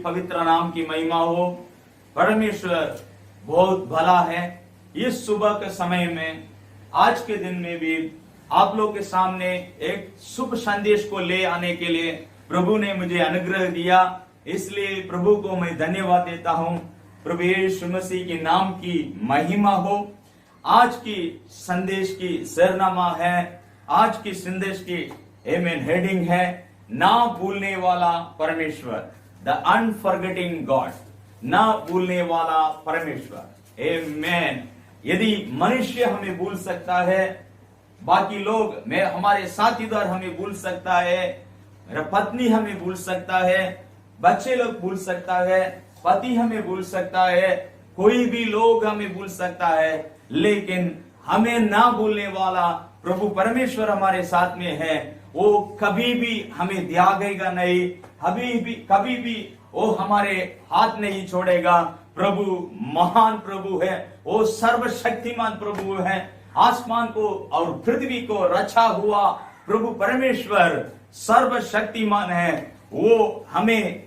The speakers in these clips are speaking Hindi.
पवित्र नाम की महिमा हो। परमेश्वर बहुत भला है। इस सुबह के समय में, आज के दिन में भी आप लोग के सामने एक शुभ संदेश को ले आने के लिए प्रभु ने मुझे अनुग्रह दिया, इसलिए प्रभु को मैं धन्यवाद देता हूं। प्रभु यीशु मसीह के नाम की महिमा हो। आज की संदेश की सरनामा है, आज की संदेश की आमेन हेडिंग है, ना भूलने वाला परमेश्वर, द अनफॉरगेटिंग गॉड, ना भूलने वाला परमेश्वर। आमेन। यदि मनुष्य हमें भूल सकता है, बाकी लोग, मैं हमारे साथीदार हमें भूल सकता है, मेरा पत्नी हमें भूल सकता है, बच्चे लोग भूल सकता है, पति हमें भूल सकता है, कोई भी लोग हमें भूल सकता है, लेकिन हमें ना भूलने वाला प्रभु परमेश्वर हमारे साथ में है। वो कभी भी हमें त्यागेगा नहीं, कभी भी वो हमारे हाथ नहीं छोड़ेगा। प्रभु महान प्रभु है, वो सर्वशक्तिमान प्रभु है। आसमान को और पृथ्वी को रचा हुआ प्रभु परमेश्वर सर्वशक्तिमान है। वो हमें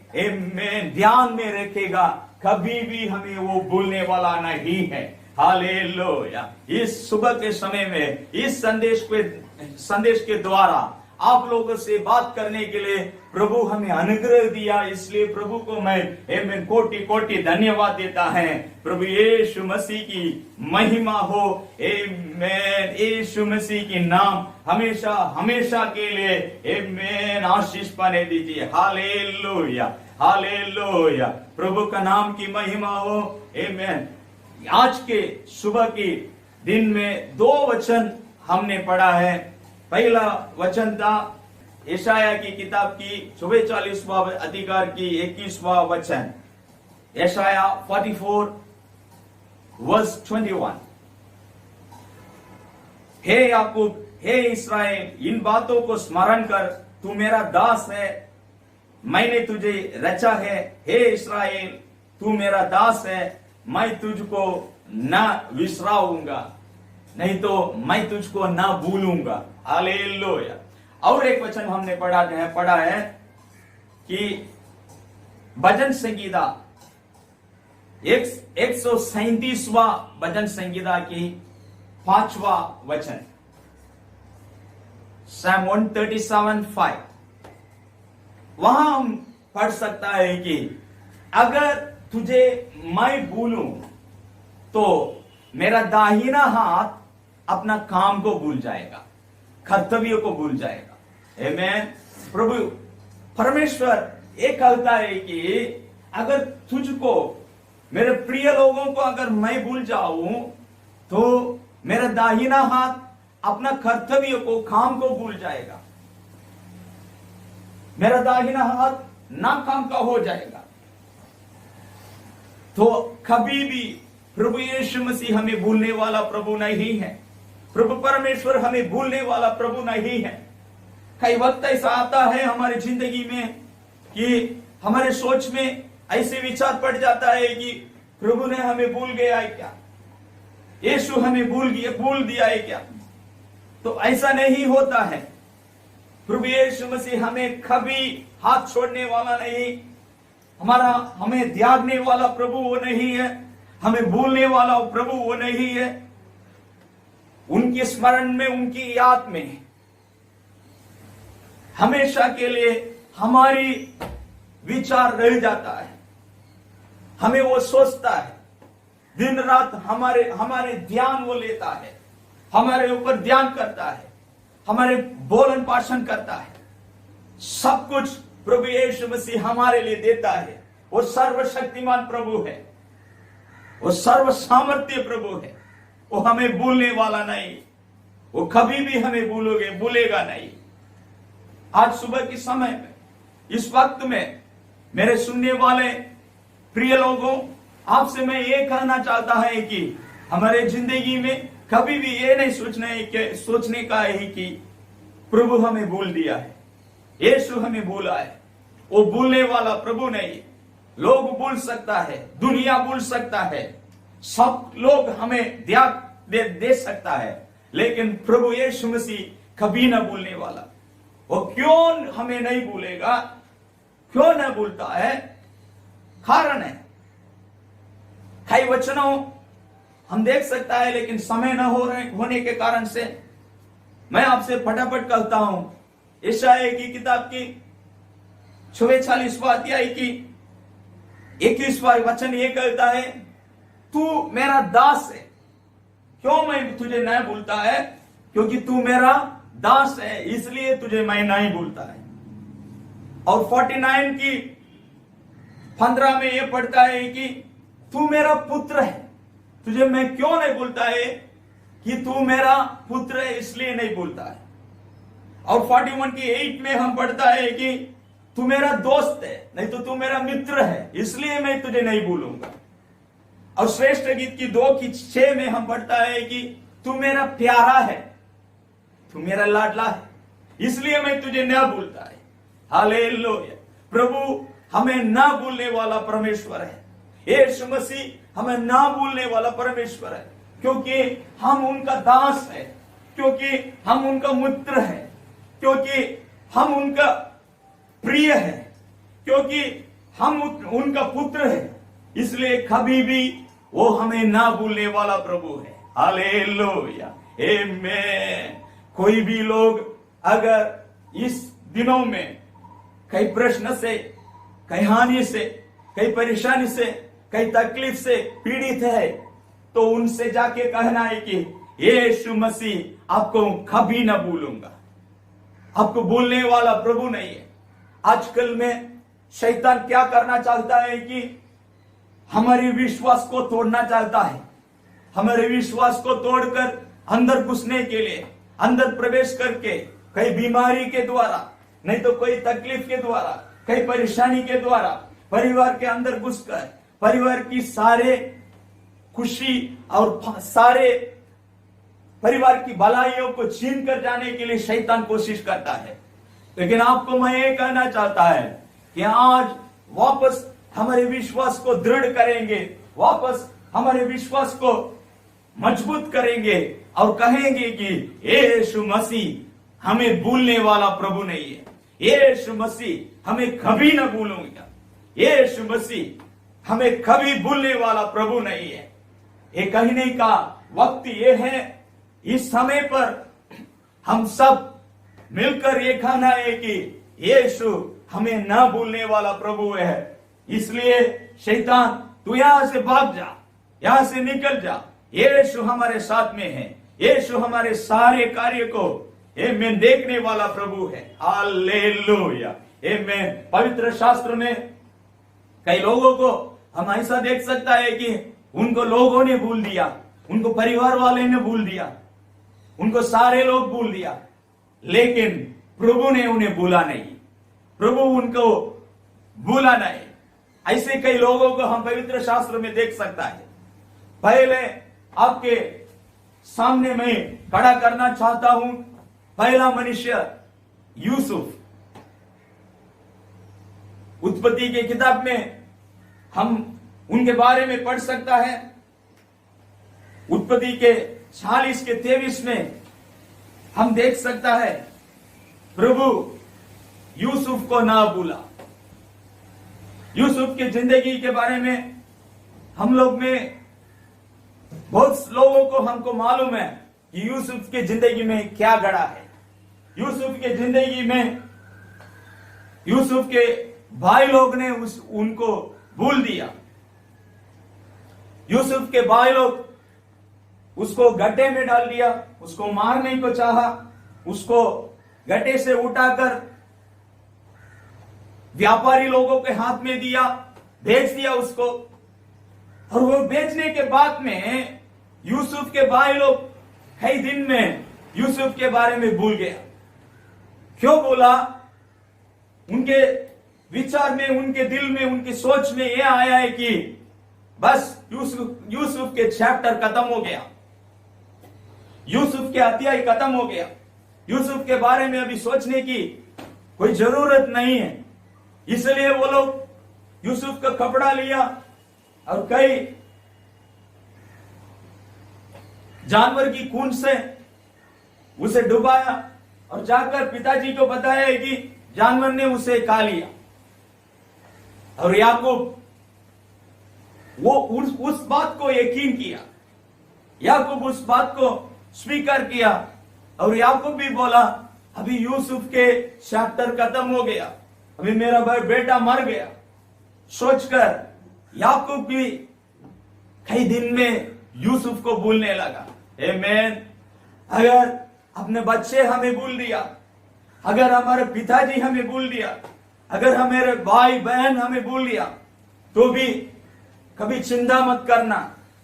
ध्यान में रखेगा, कभी भी हमें वो भूलने वाला नहीं है। हालेलुया। इस सुबह के समय में इस संदेश के द्वारा आप लोगों से बात करने के लिए प्रभु हमें अनुग्रह दिया, इसलिए प्रभु को मैं कोटि कोटि धन्यवाद देता है। प्रभु यीशु मसीह की महिमा हो। आमेन। यीशु मसीह की नाम हमेशा हमेशा के लिए आमेन आशीष पाने दीजिए। Hallelujah, hallelujah. प्रभु का नाम की महिमा हो। आमेन। आज के सुबह के दिन में 2 वचन हमने पढ़ा है। पहला वचन था यशाया की किताब की 44वां अधिकार की 21वां वचन, यशाया 44 वर्स 21। हे याकूब, हे इस्राएल, इन बातों को स्मरण कर, तू मेरा दास है, मैंने तुझे रचा है। हे इस्राएल, तू मेरा दास है, मैं तुझको न विसराऊंगा, नहीं तो मैं तुझको ना भूलूंगा। हालेलुया। और एक वचन हमने पढ़ा है कि भजन संगीता 137वां भजन संगीता की 5वां वचन, Psalm 137:5। वहां हम पढ़ सकता है कि अगर तुझे मैं भूलूं तो मेरा दाहिना हाथ अपना काम को भूल जाएगा, कर्तव्य को भूल जाएगा। आमेन। प्रभु परमेश्वर ये कहता है कि अगर तुझको, मेरे प्रिय लोगों को अगर मैं भूल जाऊं तो मेरा दाहिना हाथ अपना कर्तव्य को, काम को भूल जाएगा, मेरा दाहिना हाथ नाकाम का हो जाएगा। तो कभी भी प्रभु यीशु मसीह हमें भूलने वाला प्रभु नहीं है। प्रभु परमेश्वर हमें भूलने वाला प्रभु नहीं है। कई वक्त ऐसा आता है हमारी जिंदगी में कि हमारे सोच में ऐसे विचार पड़ जाता है कि प्रभु ने हमें भूल गया है क्या, यीशु हमें भूल दिया है क्या। तो ऐसा नहीं होता है। प्रभु यीशु मसीह हमें कभी हाथ छोड़ने वाला नहीं, हमें त्यागने वाला प्रभु वो नहीं है, हमें भूलने वाला प्रभु वो नहीं है। उनके स्मरण में, उनकी याद में हमेशा के लिए हमारी विचार रह जाता है। हमें वो सोचता है, दिन रात हमारे ध्यान वो लेता है, हमारे ऊपर ध्यान करता है, हमारे बोलन भाषण करता है। सब कुछ प्रभु यीशु मसीह हमारे लिए देता है। वो सर्वशक्तिमान प्रभु है, वो सर्व सामर्थ्य प्रभु है। वो हमें भूलने वाला नहीं, वो कभी भी हमें भूलेगा नहीं। आज सुबह के समय में, इस वक्त में मेरे सुनने वाले प्रिय लोगों, आपसे मैं ये कहना चाहता है कि हमारे जिंदगी में कभी भी ये नहीं सोचने का है कि प्रभु हमें भूल दिया है, यीशु हमें भूला है। वो भूलने वाला प्रभु नहीं। लोग भूल सकता है, दुनिया भूल सकता है, सब लोग हमें दे सकता है, लेकिन प्रभु यीशु मसीह कभी ना भूलने वाला। वो क्यों हमें नहीं भूलेगा, क्यों ना भूलता है? कारण है। कई वचनों हम देख सकता है, लेकिन समय न होने के कारण से मैं आपसे फटाफट कहता हूं। यशायाह की किताब की 44वां अध्याय की 21वां वचन ये कहता है, तू मेरा दास है, क्यों मैं तुझे नहीं भूलता है? क्योंकि तू मेरा दास है, इसलिए तुझे मैं नहीं भूलता है। और 49 की 15 में यह पढ़ता है कि तू मेरा पुत्र है, तुझे मैं क्यों नहीं भूलता है? कि तू मेरा पुत्र है, इसलिए नहीं भूलता है। और 41 की 8 में हम पढ़ता है कि तू मेरा दोस्त है, नहीं तो तू मेरा मित्र है, इसलिए मैं तुझे नहीं भूलूंगा। और श्रेष्ठ गीत की 2 की 6 में हम पढ़ता है कि तू मेरा प्यारा है, तू मेरा लाडला है, इसलिए मैं तुझे न भूलता है। हालेलुया। प्रभु हमें ना भूलने वाला परमेश्वर है। यीशु मसीह हमें ना भूलने वाला परमेश्वर है, क्योंकि हम उनका दास है, क्योंकि हम उनका मित्र है, क्योंकि हम उनका प्रिय है, क्योंकि हम उनका पुत्र है, इसलिए कभी भी वो हमें ना भूलने वाला प्रभु है। हालेलुया, आमीन। कोई भी लोग अगर इस दिनों में कई प्रश्न से, कई हानि से, कई परेशानी से, कई तकलीफ से पीड़ित है, तो उनसे जाके कहना है कि यीशु मसीह आपको कभी ना भूलूंगा। आपको भूलने वाला प्रभु नहीं है। आजकल में शैतान क्या करना चाहता है कि हमारे विश्वास को तोड़ना चाहता है। हमारे विश्वास को तोड़कर अंदर घुसने के लिए, अंदर प्रवेश करके, कई बीमारी के द्वारा, नहीं तो कोई तकलीफ के द्वारा, कई परेशानी के द्वारा परिवार के अंदर घुसकर परिवार की सारे खुशी और सारे परिवार की भलाइयों को छीन कर जाने के लिए शैतान कोशिश करता है। लेकिन आपको मैं ये कहना चाहता है कि आज वापस हमारे विश्वास को दृढ़ करेंगे, वापस हमारे विश्वास को मजबूत करेंगे और कहेंगे कि यीशु मसीह हमें भूलने वाला प्रभु नहीं है। यीशु मसीह हमें कभी न भूलूंगा। यीशु मसीह हमें कभी भूलने वाला प्रभु नहीं है। ये कहने का वक्त ये है, इस समय पर हम सब मिलकर ये कहना है कि यीशु हमें ना भूलने वाला प्रभु है। इसलिए शैतान तू यहां से भाग जा, यहां से निकल जा। यीशु हमारे साथ में है। यीशु हमारे सारे कार्य को आमीन देखने वाला प्रभु है। हालेलुया, आमीन। पवित्र शास्त्र में कई लोगों को हम ऐसा देख सकता है कि उनको लोगों ने भूल दिया, उनको परिवार वाले ने भूल दिया, उनको सारे लोग भूल दिया, लेकिन प्रभु ने उन्हें भूला नहीं। प्रभु उनको भूला नहीं। ऐसे कई लोगों को हम पवित्र शास्त्र में देख सकता है। पहले आपके सामने मैं खड़ा करना चाहता हूं पहला मनुष्य यूसुफ। उत्पत्ति के किताब में हम उनके बारे में पढ़ सकता है। उत्पत्ति के 40 के 23 में हम देख सकता है प्रभु यूसुफ को ना भूला। यूसुफ की जिंदगी के बारे में हम लोग में बहुत लोगों को हमको मालूम है कि यूसुफ की जिंदगी में क्या घड़ा है। यूसुफ के जिंदगी में यूसुफ के भाई लोग ने उनको भूल दिया। यूसुफ के भाई लोग उसको गड्ढे में डाल दिया, उसको मारने को चाहा, उसको गड्ढे से उठाकर व्यापारी लोगों के हाथ में दिया, बेच दिया उसको। और वो बेचने के बाद में यूसुफ के भाई लोग कई दिन में यूसुफ के बारे में भूल गया। क्यों बोला? उनके विचार में, उनके दिल में, उनकी सोच में यह आया है कि बस यूसुफ के चैप्टर खत्म हो गया, यूसुफ के अध्याय खत्म हो गया, यूसुफ के बारे में अभी सोचने की कोई जरूरत नहीं है। इसलिए वो लोग यूसुफ का कपड़ा लिया और कई जानवर की खून से उसे डुबाया और जाकर पिताजी को बताया कि जानवर ने उसे खा लिया। और याकूब वो उस बात को यकीन किया, याकूब उस बात को स्वीकार किया। और याकूब भी बोला, अभी यूसुफ के चैप्टर खत्म हो गया, अभी मेरा भाई बेटा मर गया। सोचकर याकूब भी कई दिन में यूसुफ को भूलने लगा। आमीन। अगर अपने बच्चे हमें भूल दिया, अगर हमारे पिताजी हमें भूल दिया, अगर हमारे भाई बहन हमें भूल दिया, तो भी कभी चिंता मत करना,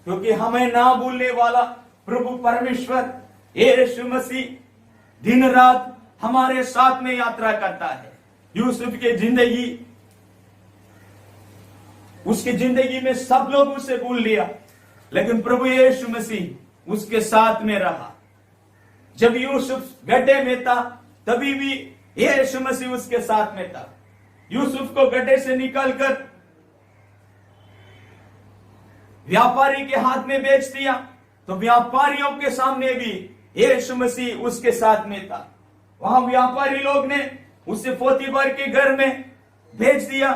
क्योंकि हमें ना भूलने वाला प्रभु परमेश्वर यीशु मसीह दिन रात हमारे साथ में यात्रा करता है। यूसुफ की जिंदगी, उसकी जिंदगी में सब लोग उसे भूल लिया, लेकिन प्रभु यीशु मसीह उसके साथ में रहा। जब यूसुफ गड्ढे में था, तभी भी यीशु मसीह उसके साथ में था। यूसुफ को गड्ढे से निकालकर व्यापारी के हाथ में बेच दिया, तो व्यापारियों के सामने भी यीशु मसीह उसके साथ में था। वहां व्यापारी लोग ने उसे पोतीफर के घर में भेज दिया।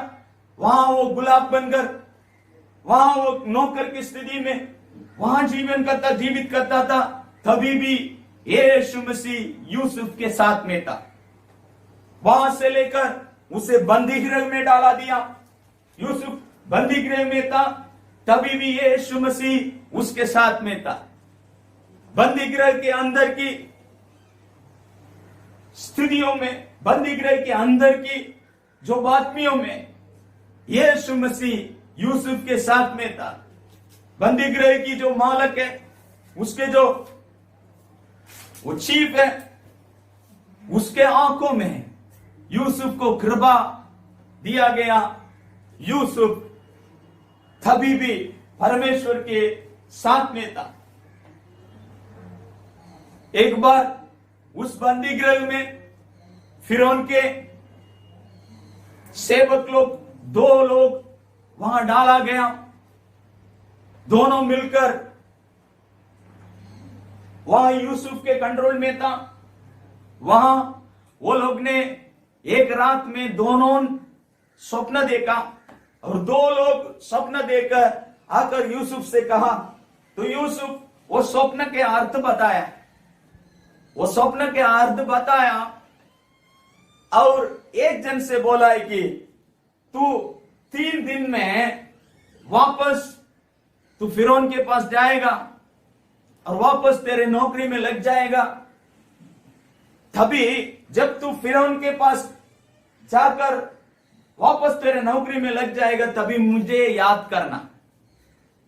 वहां वो गुलाम बनकर, वहां वो नौकर की स्थिति में वहां जीवित करता था, तभी भी यीशु मसीह यूसुफ के साथ में था। वहां से लेकर उसे बंदी गृह में डाला दिया। यूसुफ बंदी गृह में था, तभी भी यीशु मसीह उसके साथ में था। बंदी गृह के अंदर की स्थितियों में, बंदी गृह के अंदर की जो बातमियों में यीशु मसीह यूसुफ के साथ में था। बंदी गृह की जो मालक है, उसके जो वो चीफ है, उसके आंखों में यूसुफ को कृपा दिया गया। यूसुफ तभी भी परमेश्वर के साथ में था। एक बार उस बंदी गृह में फिरौन के सेवक लोग, 2 लोग वहां डाला गया। दोनों मिलकर वहां यूसुफ के कंट्रोल में था। वहां वो लोग ने एक रात में दोनों स्वप्न देखा, और 2 लोग स्वप्न देखकर आकर यूसुफ से कहा, तो यूसुफ वो स्वप्न के अर्थ बताया। वो स्वप्न के अर्थ बताया और एक जन से बोला है कि तू 3 दिन में वापस तू फिरौन के पास जाएगा और वापस तेरे नौकरी में लग जाएगा। तभी जब तू फिरौन के पास जाकर वापस तेरे नौकरी में लग जाएगा, तभी मुझे याद करना,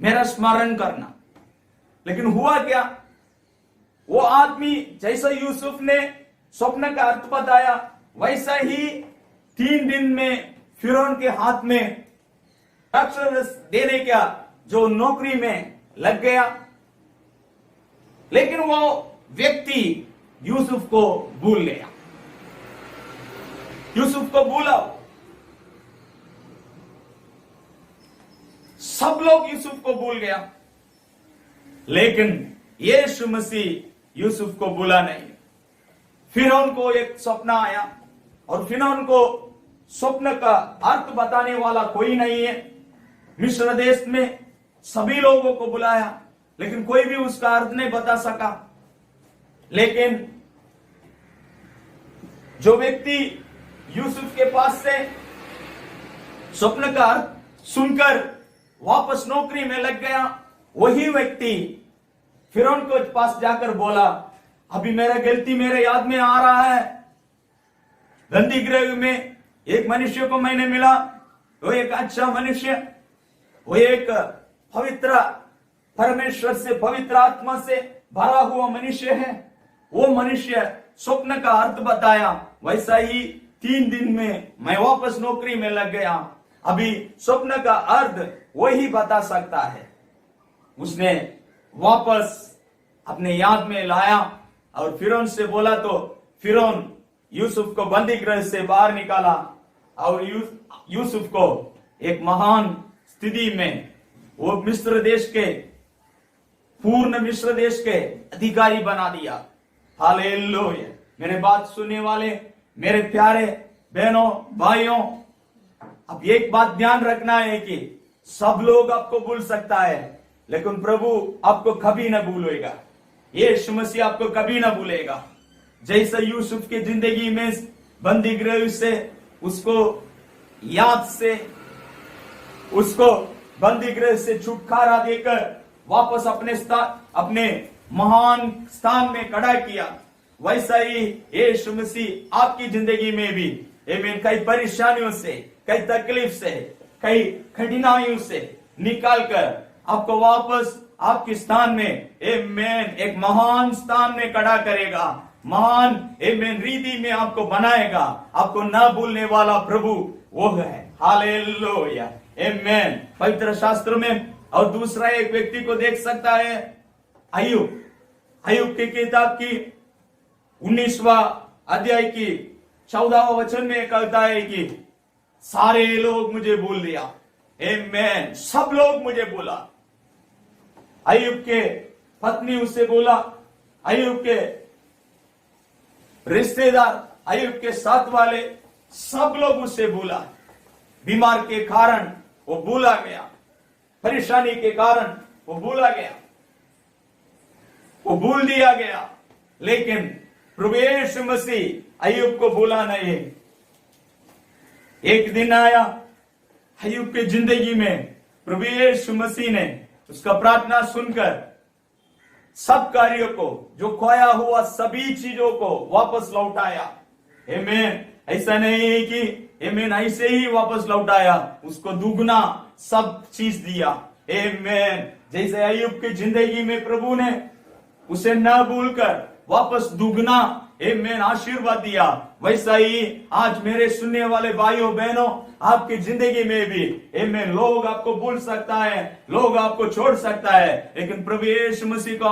मेरा स्मरण करना। लेकिन हुआ क्या, वो आदमी जैसा यूसुफ ने स्वप्न का अर्थ बताया, वैसा ही 3 दिन में फिरौन के हाथ में अक्षरस देने का जो नौकरी में लग गया। लेकिन वो व्यक्ति यूसुफ को भूल गया। यूसुफ को भूला, सब लोग यूसुफ को भूल गया, लेकिन यीशु मसीह यूसुफ को भूला नहीं। फिरौन को एक स्वप्न आया, और फिरौन को स्वप्न का अर्थ बताने वाला कोई नहीं है। मिस्र देश में सभी लोगों को बुलाया, लेकिन कोई भी उसका अर्थ नहीं बता सका। लेकिन जो व्यक्ति यूसुफ के पास से स्वप्न का अर्थ सुनकर वापस नौकरी में लग गया, वही व्यक्ति फिरौन के पास जाकर बोला, अभी मेरा गलती मेरे याद में आ रहा है। बंदी गृह में एक मनुष्य को मैंने मिला, वो एक अच्छा मनुष्य, वो एक पवित्र परमेश्वर से, पवित्र आत्मा से भरा हुआ मनुष्य है। वो मनुष्य स्वप्न का अर्थ बताया, वैसा ही 3 दिन में मैं वापस नौकरी में लग गया। अभी स्वप्न का अर्थ वही बता सकता है। उसने वापस अपने याद में लाया और फिरौन से बोला, तो फिरौन यूसुफ को बंदी गृह से बाहर निकाला और यूसुफ को एक महान स्थिति में वो मिस्र देश के, पूर्ण मिस्र देश के अधिकारी बना दिया। हालेलुया। मेरे बात सुनने वाले मेरे प्यारे बहनों भाइयों, अब एक बात ध्यान रखना है कि सब लोग आपको भूल सकता है, लेकिन प्रभु आपको कभी ना भूलेगा। यीशु मसीह आपको कभी ना भूलेगा। जैसे यूसुफ की जिंदगी में बंदी गृह से उसको याद से उसको बंदी गृह से छुटकारा देकर वापस अपने महान स्थान में खड़ा किया, वैसा ही यीशु मसीह आपकी जिंदगी में भी कई परेशानियों से, कई तकलीफ से, कई कठिनाइयों से निकाल कर आपको वापस आपके स्थान में एक महान स्थान में खड़ा करेगा, महान रीति में आपको बनाएगा। आपको न भूलने वाला प्रभु वो है। हालेलुया, आमीन। पवित्र शास्त्र में और दूसरा एक व्यक्ति को देख सकता है, अय्यूब की किताब की 19वां अध्याय की 14वां वचन में कहता है कि सारे लोग मुझे भूल दिया। आमीन। सब लोग मुझे भूला। अय्यूब के पत्नी उससे बोला, अय्यूब के रिश्तेदार, अय्यूब के साथ वाले सब लोग उससे भूला। बीमार के कारण वो भूला गया, परेशानी के कारण वो भूला गया, वो भूल दिया गया। लेकिन प्रभु यीशु मसीह अय्यूब को भूला नहीं। एक दिन आया अय्यूब की जिंदगी में, प्रभु यीशु मसीह ने उसका प्रार्थना सुनकर सब कार्यों को, जो खोया हुआ सभी चीजों को वापस लौटाया। आमीन। ऐसा नहीं है कि आमीन ऐसे ही वापस लौटाया, उसको दुगना सब चीज दिया। आमीन। जैसे अय्यूब की जिंदगी में प्रभु ने उसे न भूलकर वापस दुगना आमीन आशीर्वाद दिया, वैसा ही आज मेरे सुनने वाले भाइयों बहनों आपकी जिंदगी में भी आमीन लोग आपको भूल सकता है, लोग आपको छोड़ सकता है, लेकिन प्रभु यीशु मसीह को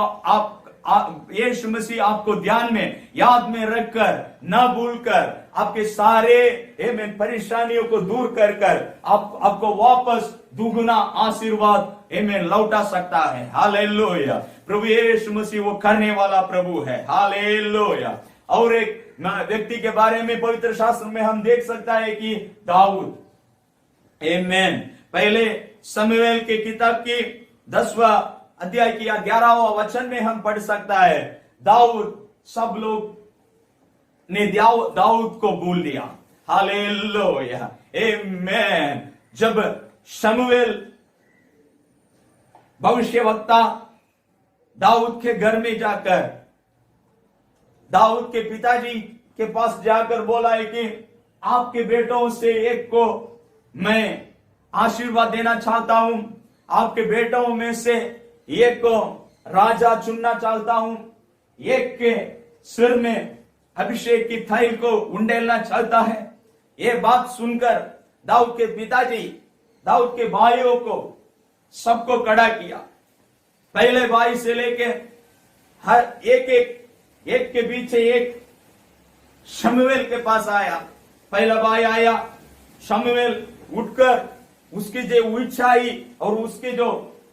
यीशु मसीह आपको ध्यान में, याद में रखकर, न भूलकर आपके सारे आमीन परेशानियों को दूर कर आपको वापस दुगुना आशीर्वाद आमीन लौटा सकता है। हालेलुया। प्रभु यीशु मसीह वो करने वाला प्रभु है। हालेलुया। और एक व्यक्ति के बारे में पवित्र शास्त्र में हम देख सकता है कि दाऊद। आमीन। पहले शमूएल की किताब की 10वां अध्याय की 11वां वचन में हम पढ़ सकता है, दाऊद, सब लोग ने दाऊद को भूल दिया। हालेलुया। आमीन। जब शमूएल भविष्यवक्ता दाऊद के घर में जाकर, दाऊद के पिताजी के पास जाकर बोला है कि आपके बेटों से एक को मैं आशीर्वाद देना चाहता हूं, आपके बेटों में से एक को राजा चुनना चाहता हूं, एक के सिर में अभिषेक की थैल को उंडेलना चाहता है। यह बात सुनकर दाऊद के पिताजी, दाऊद के भाइयों को सबको खड़ा किया। पहले भाई से लेके हर एक के पीछे एक शमूएल के पास आया। पहला भाई आया, शमूएल उठकर उसकी जो ऊंचाई और उसकी जो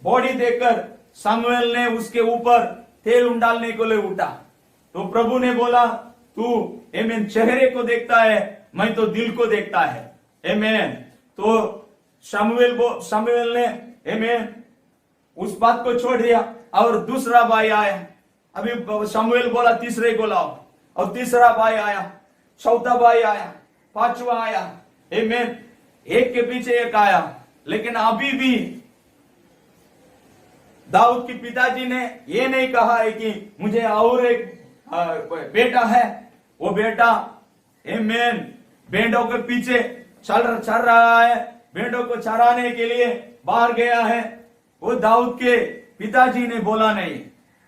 बॉडी देखकर शमूएल ने उसके ऊपर तेल डालने को ले उठा। तो प्रभु ने बोला, तू आमीन चेहरे को देखता है, मैं तो दिल को देखता है। आमीन। तो शमूएल ने आमीन उस बात को छोड़ दिया और दूसरा भाई आया। अभी शमूएल बोला तीसरे को लाओ, और तीसरा भाई आया, चौथा भाई आया, पांचवा आया। आमीन। एक के पीछे एक आया। लेकिन अभी भी दाऊद के पिताजी ने ये नहीं कहा है कि मुझे और एक बेटा है। वो बेटा आमीन भेड़ों के पीछे चल रहा है, भेड़ों को चराने के लिए बाहर गया है। वो दाऊद के पिताजी ने बोला नहीं,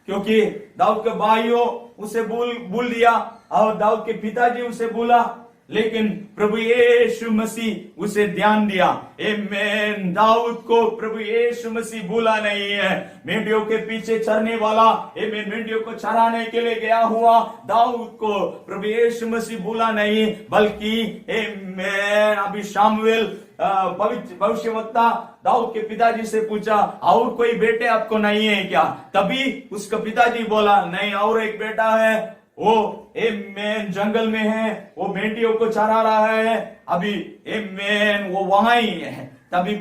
क्योंकि दाऊद के भाइयों उसे भूल दिया और दाऊद के पिताजी उसे भूला, लेकिन प्रभु यीशु मसीह उसे ध्यान दिया। आमीन। दाऊद को प्रभु यीशु मसीह भूला नहीं है। मेंढियों के पीछे चरने वाला, आमीन मेंढियों को चराने के लिए गया हुआ दाऊद को प्रभु यीशु मसीह भूला नहीं, बल्कि आमीन अभी शमूएल भविष्यवक्ता दाऊद के पिताजी से पूछा, और कोई बेटे आपको नहीं है क्या? तभी उसका पिताजी बोला, नहीं और एक बेटा है, वो आमीन जंगल में है, वो मेंढियों को चरा रहा है। अभी आमीन वो वहां ही है। तभी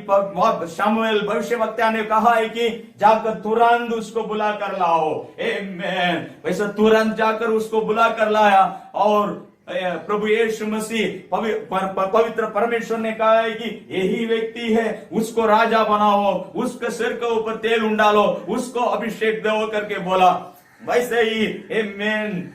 शमूएल भविष्यवक्ता ने कहा है कि जाकर तुरंत उसको बुला कर लाओ। आमीन। वैसे तुरंत जाकर उसको बुला कर लाया और प्रभु यीशु मसीह पवित्र परमेश्वर ने कहा है कि यही व्यक्ति है, उसको राजा बनाओ, उसके सिर के ऊपर तेल उंडालो, उसको अभिषेक दो करके बोला। वैसे ही आमीन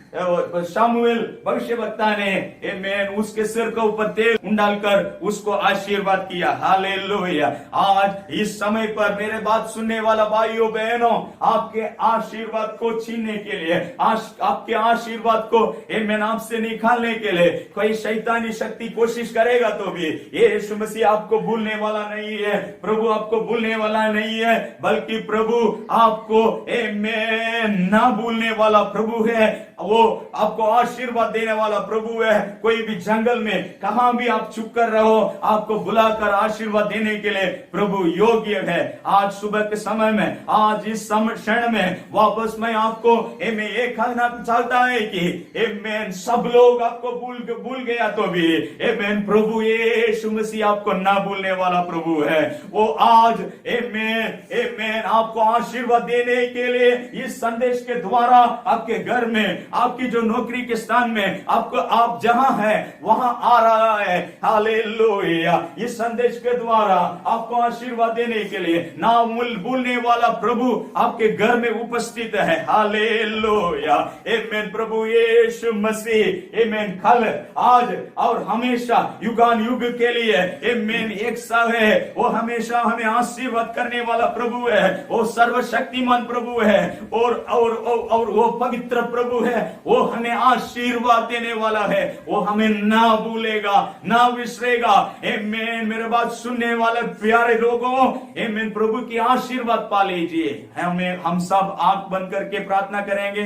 शमूएल भविष्यवक्ता ने आमीन उसके सिर के ऊपर तेल उंडालकर उसको आशीर्वाद किया। हालेलुया। आज इस समय पर मेरे बात सुनने वाला भाइयों बहनों, आपके आशीर्वाद को छीनने के लिए, आपके आशीर्वाद को आमीन आपसे निकालने के लिए कोई शैतानी शक्ति कोशिश करेगा तो भी यीशु मसीह आपको भूलने वाला नहीं है। प्रभु आपको भूलने वाला नहीं है, बल्कि प्रभु आपको आमीन ना भूलने वाला प्रभु है। वो आपको आशीर्वाद देने वाला प्रभु है। कोई भी जंगल में कहां भी आप चुप कर रहो, आपको बुलाकर आशीर्वाद देने के लिए प्रभु योग्य है। आज सुबह के समय में, आज इस क्षण में वापस मैं आपको एक कहना चाहता है कि आमीन सब लोग आपको भूल गया तो भी आमीन प्रभु यीशु मसीह आपको ना भूलने वाला प्रभु है। वो आज आमीन आपको आशीर्वाद देने के लिए इस संदेश के द्वारा आपके घर में, आपकी जो नौकरी के स्थान में, आपको आप जहां है वहां आ रहा है। हालेलुया। इस संदेश के द्वारा आपको आशीर्वाद देने के लिए ना भूलने वाला प्रभु आपके घर में उपस्थित है। हालेलुया। आमीन। प्रभु यीशु मसीह आमीन कल, आज और हमेशा युगान युग के लिए आमीन एक सा है। वो हमेशा हमें आशीर्वाद करने वाला प्रभु है। वो सर्वशक्तिमान प्रभु है और वो पवित्र प्रभु है। वो हमें आशीर्वाद देने वाला है। वो हमें ना भूलेगा, ना विसरेगा। आमीन। मेरे बात सुनने वाले प्यारे लोगों, आमीन प्रभु की आशीर्वाद पा लीजिए। हम सब आंख बंद करके प्रार्थना करेंगे।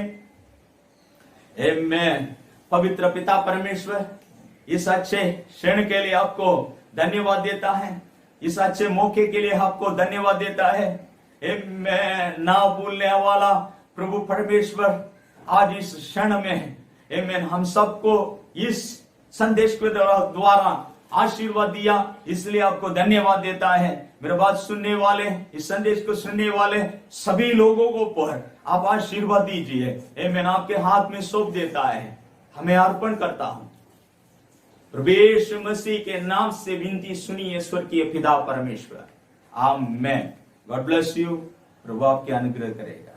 आमीन। पवित्र पिता परमेश्वर, इस अच्छे क्षण के लिए आपको धन्यवाद देता है। इस अच्छे मौके के लिए आपको धन्यवाद देता है। आमीन। ना भूलने वाला प्रभु परमेश्वर, आज इस क्षण में आमीन हम सबको इस संदेश के द्वारा आशीर्वाद दिया, इसलिए आपको धन्यवाद देता है। मेरे बात सुनने वाले, इस संदेश को सुनने वाले सभी लोगों को पर आप आशीर्वाद दीजिए। आमीन। आपके हाथ में सौंप देता है, हमें अर्पण करता हूं। प्रभु यीशु मसीह के नाम से विनती सुनिए स्वर्गीय पिता परमेश्वर। आमीन। God bless you. प्रभु आपके अनुग्रह करेगा।